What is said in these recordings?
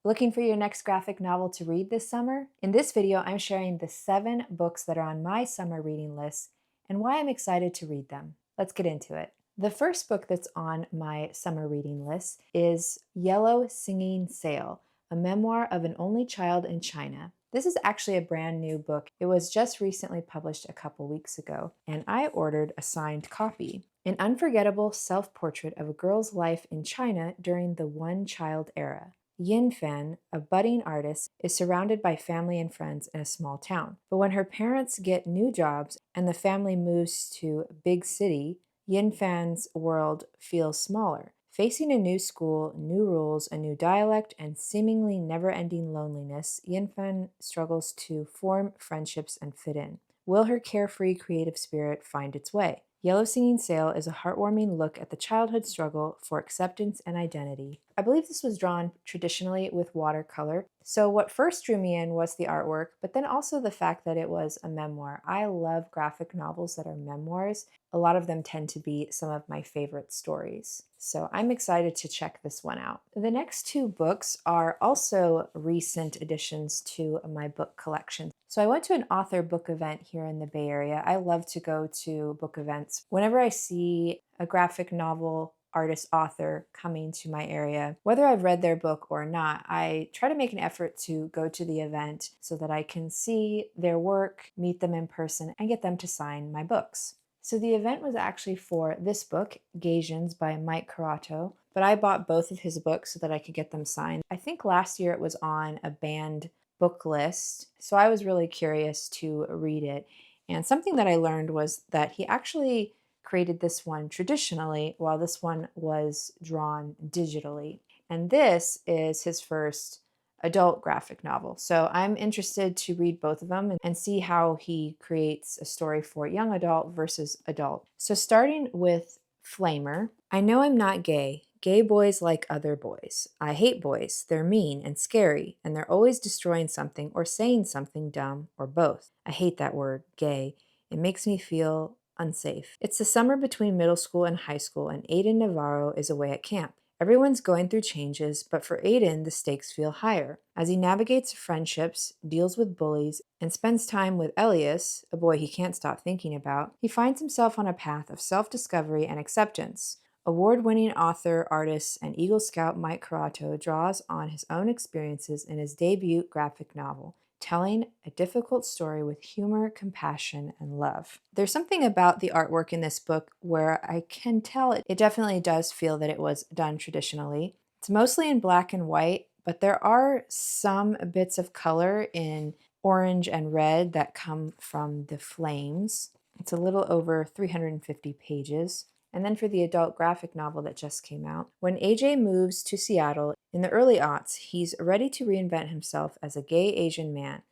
Looking for your next graphic novel to read this summer? In this video, I'm sharing the 7 books that are on my summer reading list and why I'm excited to read them. Let's get into it. The first book that's on my summer reading list is Yellow Singing Sail, a memoir of an only child in China. This is actually a brand new book. It was just recently published a couple weeks ago, and I ordered a signed copy. An unforgettable self-portrait of a girl's life in China during the one-child era. Yin Fan, a budding artist, is surrounded by family and friends in a small town. But when her parents get new jobs and the family moves to a big city, Yin Fan's world feels smaller. Facing a new school, new rules, a new dialect, and seemingly never-ending loneliness, Yin Fan struggles to form friendships and fit in. Will her carefree creative spirit find its way? Yellow Singing Sail is a heartwarming look at the childhood struggle for acceptance and identity. I believe this was drawn traditionally with watercolor, so what first drew me in was the artwork, but then also the fact that it was a memoir. I love graphic novels that are memoirs. A lot of them tend to be some of my favorite stories. So I'm excited to check this one out. The next 2 books are also recent additions to my book collection. So I went to an author book event here in the Bay Area. I love to go to book events. Whenever I see a graphic novel artist author coming to my area, whether I've read their book or not, I try to make an effort to go to the event so that I can see their work, meet them in person, and get them to sign my books. So the event was actually for this book, Gasians by Mike Curato, but I bought both of his books so that I could get them signed. I think last year it was on a banned book list, so I was really curious to read it. And something that I learned was that he actually created this one traditionally, while this one was drawn digitally. And this is his first adult graphic novel. So I'm interested to read both of them and see how he creates a story for young adult versus adult. So starting with Flamer, I know I'm not gay. Gay boys like other boys. I hate boys. They're mean and scary, and they're always destroying something or saying something dumb or both. I hate that word, gay. It makes me feel unsafe. It's the summer between middle school and high school, and Aiden Navarro is away at camp. Everyone's going through changes, but for Aiden, the stakes feel higher. As he navigates friendships, deals with bullies, and spends time with Elias, a boy he can't stop thinking about, he finds himself on a path of self-discovery and acceptance. Award-winning author, artist, and Eagle Scout Mike Curato draws on his own experiences in his debut graphic novel, telling a difficult story with humor, compassion, and love. There's something about the artwork in this book where I can tell it definitely does feel that it was done traditionally. It's mostly in black and white, but there are some bits of color in orange and red that come from the flames. It's a little over 350 pages. And then for the adult graphic novel that just came out, when AJ moves to Seattle in the early aughts, he's ready to reinvent himself as a gay Asian man.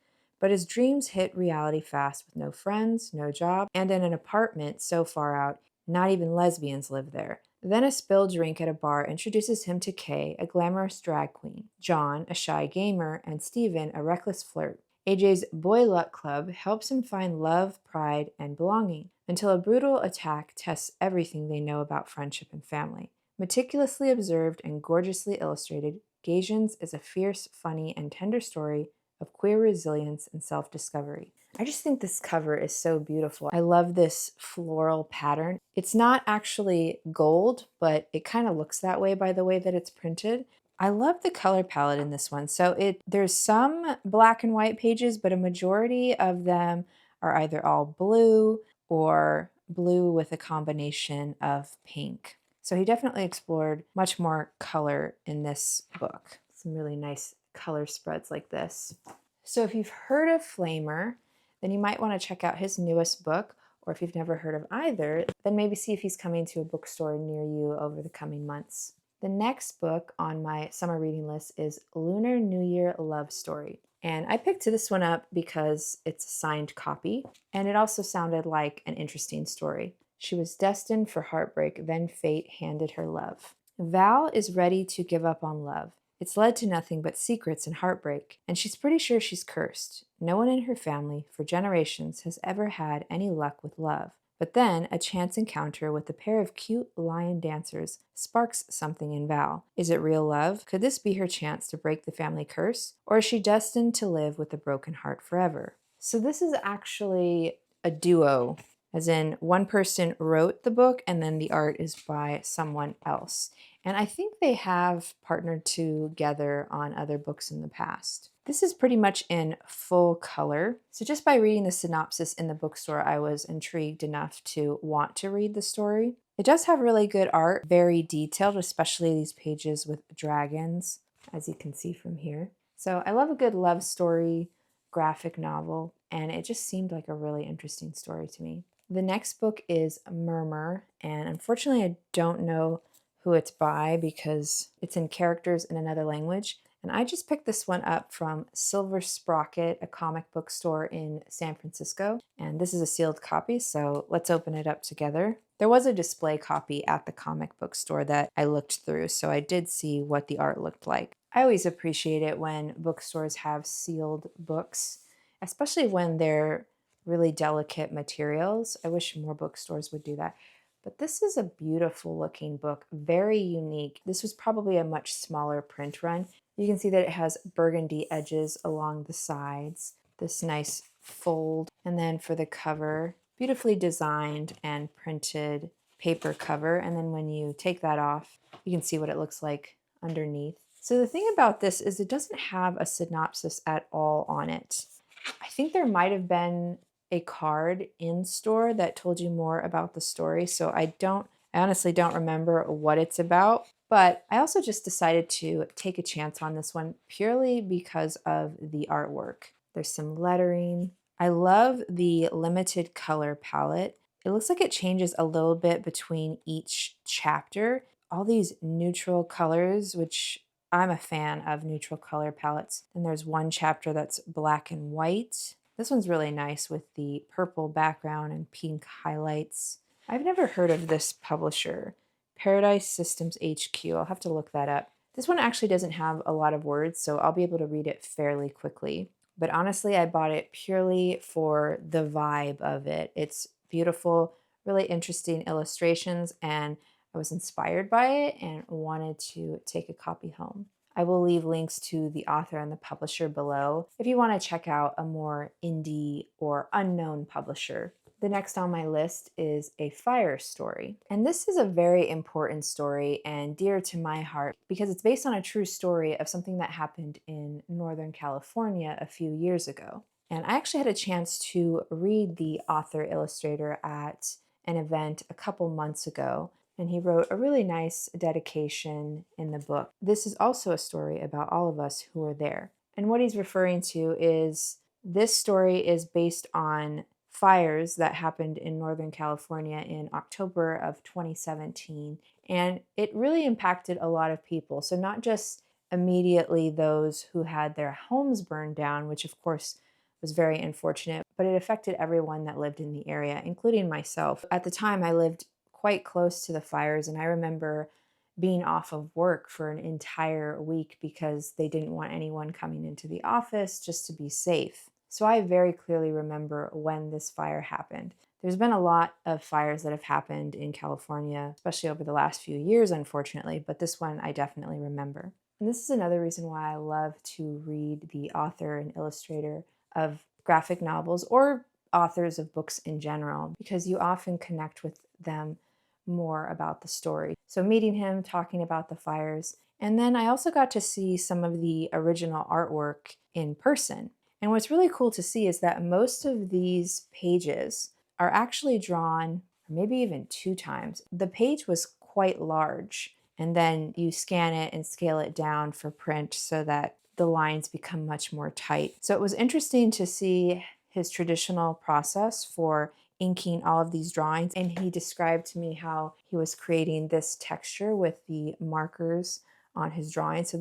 But his dreams hit reality fast with no friends, no job, and in an apartment so far out, not even lesbians live there. Then a spilled drink at a bar introduces him to Kay, a glamorous drag queen, John, a shy gamer, and Steven, a reckless flirt. AJ's Boy Luck Club helps him find love, pride, and belonging, until a brutal attack tests everything they know about friendship and family. Meticulously observed and gorgeously illustrated, Gasians is a fierce, funny, and tender story of queer resilience and self-discovery. I just think this cover is so beautiful. I love this floral pattern. It's not actually gold, but it kind of looks that way by the way that it's printed. I love the color palette in this one. So there's some black and white pages, but a majority of them are either all blue or blue with a combination of pink. So he definitely explored much more color in this book. Some really nice color spreads like this. So if you've heard of Flamer, then you might want to check out his newest book, or if you've never heard of either, then maybe see if he's coming to a bookstore near you over the coming months. The next book on my summer reading list is Lunar New Year Love Story. And I picked this one up because it's a signed copy, and it also sounded like an interesting story. She was destined for heartbreak, then fate handed her love. Val is ready to give up on love. It's led to nothing but secrets and heartbreak, and she's pretty sure she's cursed. No one in her family, for generations, has ever had any luck with love. But then a chance encounter with a pair of cute lion dancers sparks something in Val. Is it real love? Could this be her chance to break the family curse? Or is she destined to live with a broken heart forever? So this is actually a duo, as in one person wrote the book and then the art is by someone else. And I think they have partnered together on other books in the past. This is pretty much in full color. So just by reading the synopsis in the bookstore, I was intrigued enough to want to read the story. It does have really good art, very detailed, especially these pages with dragons, as you can see from here. So I love a good love story, graphic novel, and it just seemed like a really interesting story to me. The next book is Murmur, and unfortunately I don't know who it's by because it's in characters in another language. And I just picked this one up from Silver Sprocket, a comic book store in San Francisco. And this is a sealed copy, so let's open it up together. There was a display copy at the comic book store that I looked through, so I did see what the art looked like. I always appreciate it when bookstores have sealed books, especially when they're really delicate materials. I wish more bookstores would do that. But this is a beautiful looking book, very unique. This was probably a much smaller print run. You can see that it has burgundy edges along the sides, this nice fold, and then for the cover, beautifully designed and printed paper cover. And then when you take that off, you can see what it looks like underneath. So the thing about this is it doesn't have a synopsis at all on it. I think there might have been a card in store that told you more about the story. So I honestly don't remember what it's about, but I also just decided to take a chance on this one purely because of the artwork. There's some lettering. I love the limited color palette. It looks like it changes a little bit between each chapter. All these neutral colors, which I'm a fan of neutral color palettes. And there's one chapter that's black and white. This one's really nice with the purple background and pink highlights. I've never heard of this publisher, Paradise Systems HQ. I'll have to look that up. This one actually doesn't have a lot of words, so I'll be able to read it fairly quickly. But honestly, I bought it purely for the vibe of it. It's beautiful, really interesting illustrations, and I was inspired by it and wanted to take a copy home. I will leave links to the author and the publisher below if you want to check out a more indie or unknown publisher. The next on my list is A Fire Story. And this is a very important story and dear to my heart because it's based on a true story of something that happened in Northern California a few years ago. And I actually had a chance to read the author illustrator at an event a couple months ago, and he wrote a really nice dedication in the book. This is also a story about all of us who were there. And what he's referring to is this story is based on fires that happened in Northern California in October of 2017. And it really impacted a lot of people. So not just immediately those who had their homes burned down, which of course was very unfortunate, but it affected everyone that lived in the area, including myself. At the time, I lived quite close to the fires, and I remember being off of work for an entire week because they didn't want anyone coming into the office just to be safe. So I very clearly remember when this fire happened. There's been a lot of fires that have happened in California, especially over the last few years, unfortunately, but this one I definitely remember. And this is another reason why I love to read the author and illustrator of graphic novels or authors of books in general, because you often connect with them more about the story. So meeting him, talking about the fires, and then I also got to see some of the original artwork in person. And what's really cool to see is that most of these pages are actually drawn maybe even 2 times. The page was quite large, and then you scan it and scale it down for print so that the lines become much more tight. So it was interesting to see his traditional process for inking all of these drawings, and he described to me how he was creating this texture with the markers on his drawing. So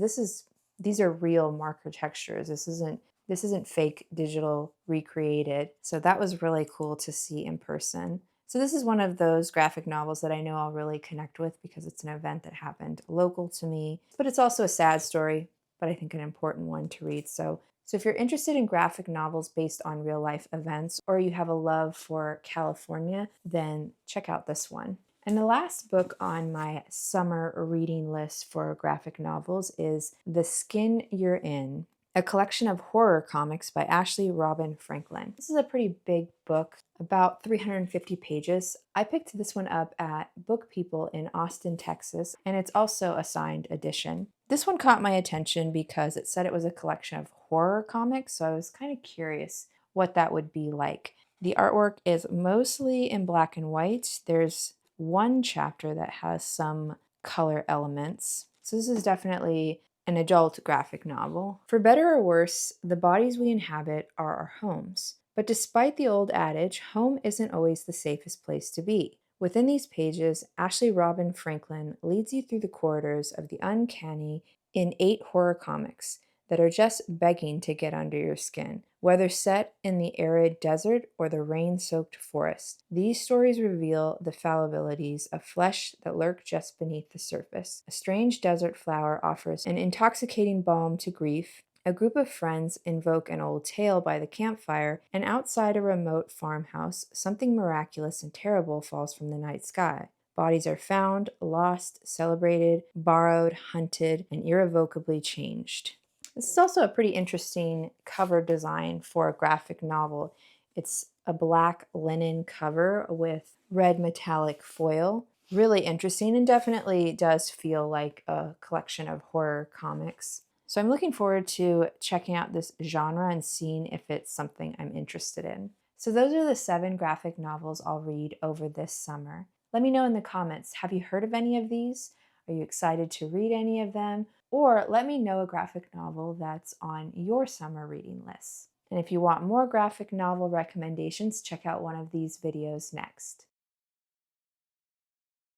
these are real marker textures. This isn't fake digital recreated. So that was really cool to see in person. So this is one of those graphic novels that I know I'll really connect with because it's an event that happened local to me, but it's also a sad story, but I think an important one to read. So if you're interested in graphic novels based on real life events, or you have a love for California, then check out this one. And the last book on my summer reading list for graphic novels is The Skin You're In, a collection of horror comics by Ashley Robin Franklin. This is a pretty big book, about 350 pages. I picked this one up at Book People in Austin, Texas, and it's also a signed edition. This one caught my attention because it said it was a collection of horror comics, so I was kind of curious what that would be like. The artwork is mostly in black and white. There's one chapter that has some color elements. So this is definitely an adult graphic novel. For better or worse, the bodies we inhabit are our homes. But despite the old adage, home isn't always the safest place to be. Within these pages, Ashley Robin Franklin leads you through the corridors of the uncanny in 8 horror comics that are just begging to get under your skin. Whether set in the arid desert or the rain-soaked forest, these stories reveal the fallibilities of flesh that lurk just beneath the surface. A strange desert flower offers an intoxicating balm to grief. A group of friends invoke an old tale by the campfire, and outside a remote farmhouse, something miraculous and terrible falls from the night sky. Bodies are found, lost, celebrated, borrowed, hunted, and irrevocably changed. This is also a pretty interesting cover design for a graphic novel. It's a black linen cover with red metallic foil. Really interesting, and definitely does feel like a collection of horror comics. So I'm looking forward to checking out this genre and seeing if it's something I'm interested in. So those are the 7 graphic novels I'll read over this summer. Let me know in the comments, have you heard of any of these? Are you excited to read any of them? Or let me know a graphic novel that's on your summer reading list. And if you want more graphic novel recommendations, check out one of these videos next.